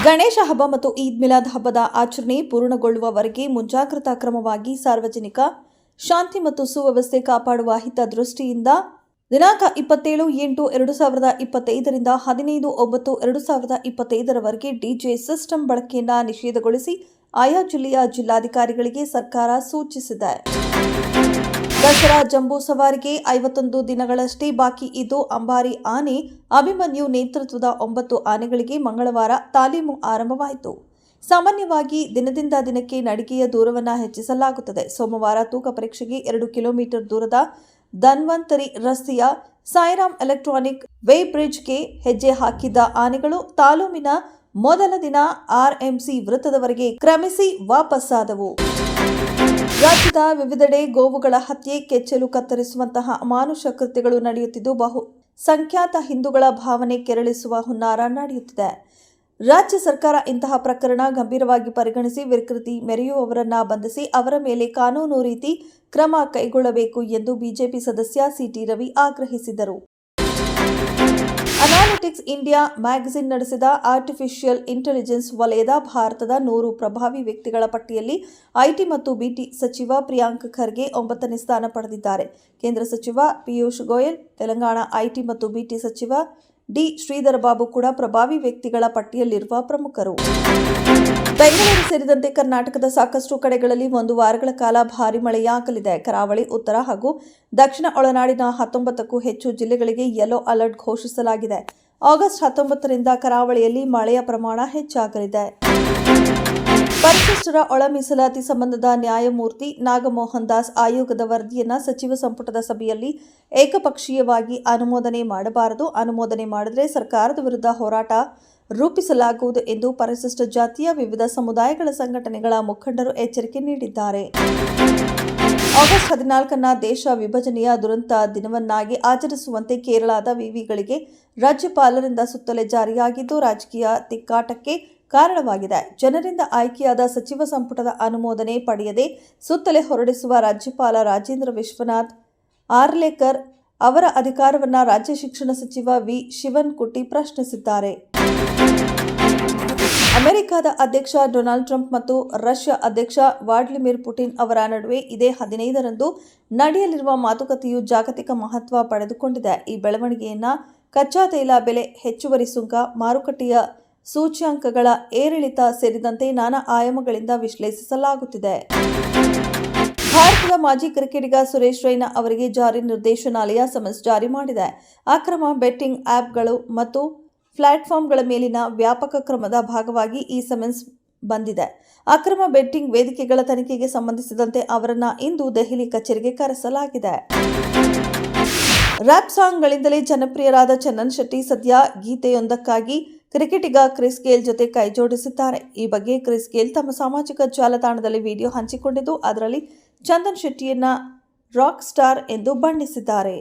ಗಣೇಶ ಹಬ್ಬ ಮತ್ತು ಈದ್ ಮಿಲಾದ್ ಹಬ್ಬದ ಆಚರಣೆ ಪೂರ್ಣಗೊಳ್ಳುವವರೆಗೆ ಮುಂಜಾಗ್ರತಾ ಕ್ರಮವಾಗಿ ಸಾರ್ವಜನಿಕ ಶಾಂತಿ ಮತ್ತು ಸುವ್ಯವಸ್ಥೆ ಕಾಪಾಡುವ ಹಿತದೃಷ್ಟಿಯಿಂದ ದಿನಾಂಕ 27/8/2025 ರಿಂದ 15/9/2025 ರವರೆಗೆ ಡಿಜೆ ಸಿಸ್ಟಮ್ ಬಳಕೆಯನ್ನು ನಿಷೇಧಗೊಳಿಸಿ ಆಯಾ ಜಿಲ್ಲೆಯ ಜಿಲ್ಲಾಧಿಕಾರಿಗಳಿಗೆ ಸರ್ಕಾರ ಸೂಚಿಸಿದೆ. ದಸರಾ ಜಂಬೂ ಸವಾರಿಗೆ 51 ದಿನಗಳಷ್ಟೇ ಬಾಕಿ ಇದ್ದು ಅಂಬಾರಿ ಆನೆ ಅಭಿಮನ್ಯು ನೇತೃತ್ವದ 9 ಆನೆಗಳಿಗೆ ಮಂಗಳವಾರ ತಾಲೀಮು ಆರಂಭವಾಯಿತು. ಸಾಮಾನ್ಯವಾಗಿ ದಿನದಿಂದ ದಿನಕ್ಕೆ ನಡಿಗೆಯ ದೂರವನ್ನು ಹೆಚ್ಚಿಸಲಾಗುತ್ತದೆ. ಸೋಮವಾರ ತೂಕ ಪರೀಕ್ಷೆಗೆ 2 ಕಿಲೋಮೀಟರ್ ದೂರದ ಧನ್ವಂತರಿ ರಸ್ತೆಯ ಸಾಯಿರಾಮ್ ಎಲೆಕ್ಟ್ರಾನಿಕ್ ವೇ ಬ್ರಿಡ್ಜ್ಗೆ ಹೆಜ್ಜೆ ಹಾಕಿದ್ದ ಆನೆಗಳು ತಾಲೀಮಿನ ಮೊದಲ ದಿನ ಆರ್ಎಂಸಿ ವೃತ್ತದವರೆಗೆ ಕ್ರಮಿಸಿ ವಾಪಸ್ಸಾದವು. ರಾಜ್ಯದ ವಿವಿಧೆಡೆ ಗೋವುಗಳ ಹತ್ಯೆ, ಕೆಚ್ಚಲು ಕತ್ತರಿಸುವಂತಹ ಅಮಾನುಷ ಕೃತ್ಯಗಳು ನಡೆಯುತ್ತಿದ್ದು ಬಹು ಸಂಖ್ಯಾತ ಹಿಂದೂಗಳ ಭಾವನೆ ಕೆರಳಿಸುವ ಹುನ್ನಾರ ನಡೆಯುತ್ತಿದೆ. ರಾಜ್ಯ ಸರ್ಕಾರ ಇಂತಹ ಪ್ರಕರಣ ಗಂಭೀರವಾಗಿ ಪರಿಗಣಿಸಿ ವಿಕೃತಿ ಮೆರೆಯುವವರನ್ನ ಬಂಧಿಸಿ ಅವರ ಮೇಲೆ ಕಾನೂನು ರೀತಿ ಕ್ರಮ ಕೈಗೊಳ್ಳಬೇಕು ಎಂದು ಬಿಜೆಪಿ ಸದಸ್ಯ ಸಿಟಿ ರವಿ ಆಗ್ರಹಿಸಿದರು. ಅನಾಲಿಟಿಕ್ಸ್ ಇಂಡಿಯಾ ಮ್ಯಾಗಜಿನ್ ನಡೆಸಿದ ಆರ್ಟಿಫಿಷಿಯಲ್ ಇಂಟೆಲಿಜೆನ್ಸ್ ವಲಯದ ಭಾರತದ 100 ಪ್ರಭಾವಿ ವ್ಯಕ್ತಿಗಳ ಪಟ್ಟಿಯಲ್ಲಿ ಐಟಿ ಮತ್ತು ಬಿಟಿ ಸಚಿವ ಪ್ರಿಯಾಂಕ್ ಖರ್ಗೆ 9ನೇ ಸ್ಥಾನ ಪಡೆದಿದ್ದಾರೆ. ಕೇಂದ್ರ ಸಚಿವ ಪಿಯೂಷ್ ಗೋಯಲ್, ತೆಲಂಗಾಣ ಐಟಿ ಮತ್ತು ಬಿಟಿ ಸಚಿವ ಡಿ. ಶ್ರೀಧರ್ ಬಾಬು ಕೂಡ ಪ್ರಭಾವಿ ವ್ಯಕ್ತಿಗಳ ಪಟ್ಟಿಯಲ್ಲಿರುವ ಪ್ರಮುಖರು. ಬೆಂಗಳೂರು ಸೇರಿದಂತೆ ಕರ್ನಾಟಕದ ಸಾಕಷ್ಟು ಕಡೆಗಳಲ್ಲಿ 1 ವಾರಗಳ ಕಾಲ ಭಾರೀ ಮಳೆಯಾಗಲಿದೆ. ಕರಾವಳಿ, ಉತ್ತರ ಹಾಗೂ ದಕ್ಷಿಣ ಒಳನಾಡಿನ 19ಕ್ಕೂ ಹೆಚ್ಚು ಜಿಲ್ಲೆಗಳಿಗೆ ಯೆಲ್ಲೋ ಅಲರ್ಟ್ ಘೋಷಿಸಲಾಗಿದೆ. ಆಗಸ್ಟ್ 19ರಿಂದ ಕರಾವಳಿಯಲ್ಲಿ ಮಳೆಯ ಪ್ರಮಾಣ ಹೆಚ್ಚಾಗಲಿದೆ. ಪರಿಶಿಷ್ಟರ ಒಳ ಮೀಸಲಾತಿ ಸಂಬಂಧದ ನ್ಯಾಯಮೂರ್ತಿ ನಾಗಮೋಹನ್ ದಾಸ್ ಆಯೋಗದ ವರದಿಯನ್ನು ಸಚಿವ ಸಂಪುಟದ ಸಭೆಯಲ್ಲಿ ಏಕಪಕ್ಷೀಯವಾಗಿ ಅನುಮೋದನೆ ಮಾಡಬಾರದು. ಅನುಮೋದನೆ ಮಾಡಿದರೆ ಸರ್ಕಾರದ ವಿರುದ್ಧ ಹೋರಾಟ ರೂಪಿಸಲಾಗುವುದು ಎಂದು ಪರಿಶಿಷ್ಟ ಜಾತಿಯ ವಿವಿಧ ಸಮುದಾಯಗಳ ಸಂಘಟನೆಗಳ ಮುಖಂಡರು ಎಚ್ಚರಿಕೆ ನೀಡಿದ್ದಾರೆ. ಆಗಸ್ಟ್ 14ನ್ನ ದೇಶ ವಿಭಜನೆಯ ದುರಂತ ದಿನವನ್ನಾಗಿ ಆಚರಿಸುವಂತೆ ಕೇರಳದ ವಿವಿಗಳಿಗೆ ರಾಜ್ಯಪಾಲರಿಂದ ಸುತ್ತೋಲೆ ಜಾರಿಯಾಗಿದ್ದು ರಾಜಕೀಯ ತಿಕ್ಕಾಟಕ್ಕೆ ಕಾರಣವಾಗಿದೆ. ಜನರಿಂದ ಆಯ್ಕೆಯಾದ ಸಚಿವ ಸಂಪುಟದ ಅನುಮೋದನೆ ಪಡೆಯದೆ ಸುತ್ತೋಲೆ ಹೊರಡಿಸುವ ರಾಜ್ಯಪಾಲ ರಾಜೇಂದ್ರ ವಿಶ್ವನಾಥ್ ಆರ್ಲೇಕರ್ ಅವರ ಅಧಿಕಾರವನ್ನು ರಾಜ್ಯ ಶಿಕ್ಷಣ ಸಚಿವ ವಿ. ಶಿವನ್ಕುಟ್ಟಿ ಪ್ರಶ್ನಿಸಿದ್ದಾರೆ. ಅಮೆರಿಕದ ಅಧ್ಯಕ್ಷ ಡೊನಾಲ್ಡ್ ಟ್ರಂಪ್ ಮತ್ತು ರಷ್ಯಾ ಅಧ್ಯಕ್ಷ ವ್ಲಾಡಿಮಿರ್ ಪುಟಿನ್ ಅವರ ನಡುವೆ ಇದೇ 15ರಂದು ನಡೆಯಲಿರುವ ಮಾತುಕತೆಯು ಜಾಗತಿಕ ಮಹತ್ವ ಪಡೆದುಕೊಂಡಿದೆ. ಈ ಬೆಳವಣಿಗೆಯನ್ನು ಕಚ್ಚಾ ತೈಲ ಬೆಲೆ, ಹೆಚ್ಚುವರಿ ಸುಂಕ, ಮಾರುಕಟ್ಟೆಯ ಸೂಚ್ಯಂಕಗಳ ಏರಿಳಿತ ಸೇರಿದಂತೆ ನಾನಾ ಆಯಾಮಗಳಿಂದ ವಿಶ್ಲೇಷಿಸಲಾಗುತ್ತಿದೆ. ಭಾರತದ ಮಾಜಿ ಕ್ರಿಕೆಟಿಗ ಸುರೇಶ್ ರೈನಾ ಅವರಿಗೆ ಜಾರಿ ನಿರ್ದೇಶನಾಲಯ ಸಮನ್ಸ್ ಜಾರಿ ಮಾಡಿದೆ. ಅಕ್ರಮ ಬೆಟ್ಟಿಂಗ್ ಆ್ಯಪ್ಗಳು ಮತ್ತು ಪ್ಲಾಟ್ಫಾರ್ಮ್ಗಳ ಮೇಲಿನ ವ್ಯಾಪಕ ಕ್ರಮದ ಭಾಗವಾಗಿ ಈ ಸಮನ್ಸ್ ಬಂದಿದೆ. ಅಕ್ರಮ ಬೆಟ್ಟಿಂಗ್ ವೇದಿಕೆಗಳ ತನಿಖೆಗೆ ಸಂಬಂಧಿಸಿದಂತೆ ಅವರನ್ನು ಇಂದು ದೆಹಲಿ ಕಚೇರಿಗೆ ಕರೆಸಲಾಗಿದೆ. ರ್ಯಾಪ್ ಸಾಂಗ್ಗಳಿಂದಲೇ ಜನಪ್ರಿಯರಾದ ಚಂದನ್ ಶೆಟ್ಟಿ ಸದ್ಯ ಗೀತೆಯೊಂದಕ್ಕಾಗಿ ಕ್ರಿಕೆಟಿಗ ಕ್ರಿಸ್ ಗೇಲ್ ಜೊತೆ ಕೈಜೋಡಿಸಿದ್ದಾರೆ. ಈ ಬಗ್ಗೆ ಕ್ರಿಸ್ ಗೇಲ್ ತಮ್ಮ ಸಾಮಾಜಿಕ ಜಾಲತಾಣದಲ್ಲಿ ವಿಡಿಯೋ ಹಂಚಿಕೊಂಡಿದ್ದು ಅದರಲ್ಲಿ ಚಂದನ್ ಶೆಟ್ಟಿಯನ್ನ ರಾಕ್ ಸ್ಟಾರ್ ಎಂದು ಬಣ್ಣಿಸಿದ್ದಾರೆ.